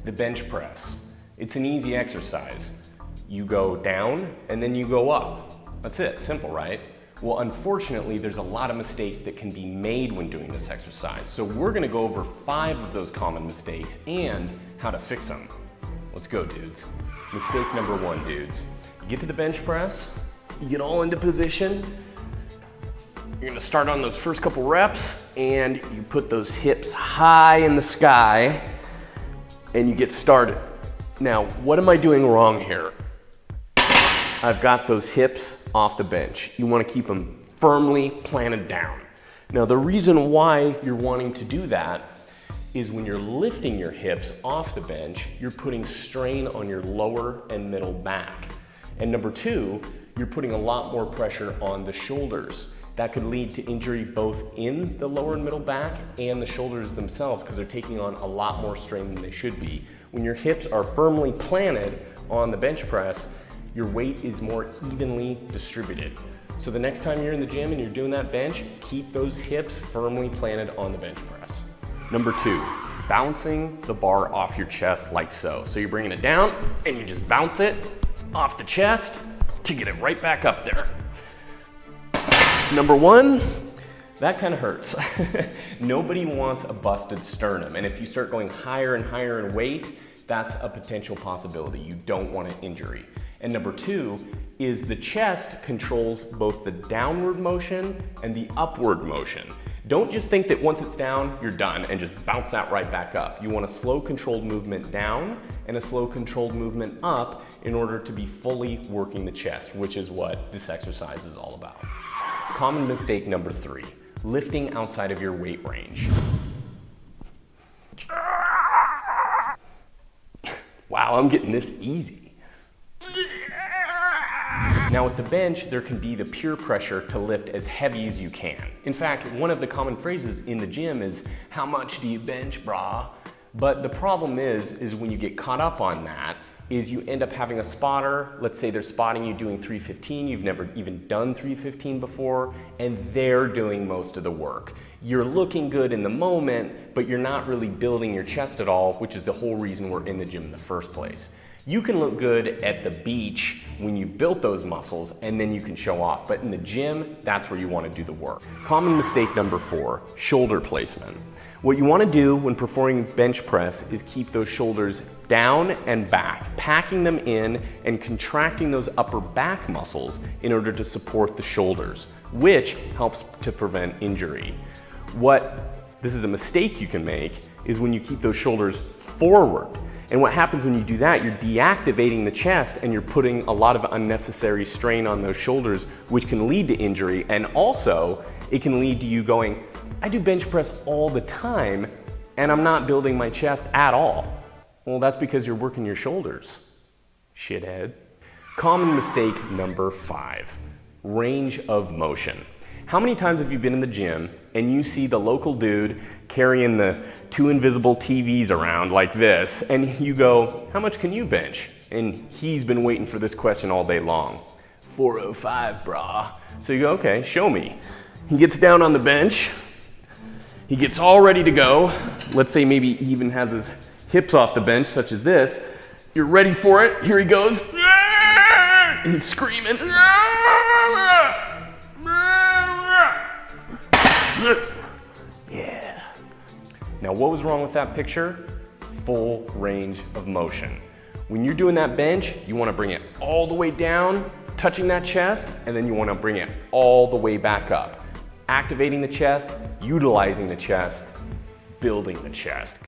The bench press. It's an easy exercise. You go down and then you go up. That's it, simple, right? Well, unfortunately, there's a lot of mistakes that can be made when doing this exercise. So we're gonna go over 5 of those common mistakes and how to fix them. Let's go, dudes. Mistake number 1, dudes. You get to the bench press, you get all into position. You're gonna start on those first couple reps and you put those hips high in the sky and you get started. Now, what am I doing wrong here? I've got those hips off the bench. You wanna keep them firmly planted down. Now, the reason why you're wanting to do that is when you're lifting your hips off the bench, you're putting strain on your lower and middle back. And number 2, you're putting a lot more pressure on the shoulders. That could lead to injury both in the lower and middle back and the shoulders themselves because they're taking on a lot more strain than they should be. When your hips are firmly planted on the bench press, your weight is more evenly distributed. So the next time you're in the gym and you're doing that bench, keep those hips firmly planted on the bench press. Number 2, bouncing the bar off your chest like so. So you're bringing it down and you just bounce it off the chest to get it right back up there. Number 1, that kind of hurts. Nobody wants a busted sternum. And if you start going higher and higher in weight, that's a potential possibility. You don't want an injury. And number 2 is the chest controls both the downward motion and the upward motion. Don't just think that once it's down, you're done and just bounce that right back up. You want a slow controlled movement down and a slow controlled movement up in order to be fully working the chest, which is what this exercise is all about. Common mistake number 3, lifting outside of your weight range. Wow, I'm getting this easy. Now with the bench, there can be the peer pressure to lift as heavy as you can. In fact, one of the common phrases in the gym is, "How much do you bench, brah?" But the problem is when you get caught up on that, is you end up having a spotter. Let's say they're spotting you doing 315, you've never even done 315 before, and they're doing most of the work. You're looking good in the moment, but you're not really building your chest at all, which is the whole reason we're in the gym in the first place. You can look good at the beach when you've built those muscles and then you can show off, but in the gym, that's where you want to do the work. Common mistake number 4, shoulder placement. What you want to do when performing bench press is keep those shoulders down and back, packing them in and contracting those upper back muscles in order to support the shoulders, which helps to prevent injury. This is a mistake you can make is when you keep those shoulders forward. And what happens when you do that, you're deactivating the chest and you're putting a lot of unnecessary strain on those shoulders, which can lead to injury. And also, it can lead to you going, I do bench press all the time and I'm not building my chest at all. Well, that's because you're working your shoulders, shithead. Common mistake number 5, range of motion. How many times have you been in the gym and you see the local dude carrying the 2 invisible TVs around like this, and you go, how much can you bench? And he's been waiting for this question all day long. 405, brah. So you go, okay, show me. He gets down on the bench. He gets all ready to go. Let's say maybe he even has his hips off the bench, such as this. You're ready for it. Here he goes. He's screaming. Yeah. Now, what was wrong with that picture? Full range of motion. When you're doing that bench, you want to bring it all the way down, touching that chest, and then you want to bring it all the way back up. Activating the chest, utilizing the chest, building the chest.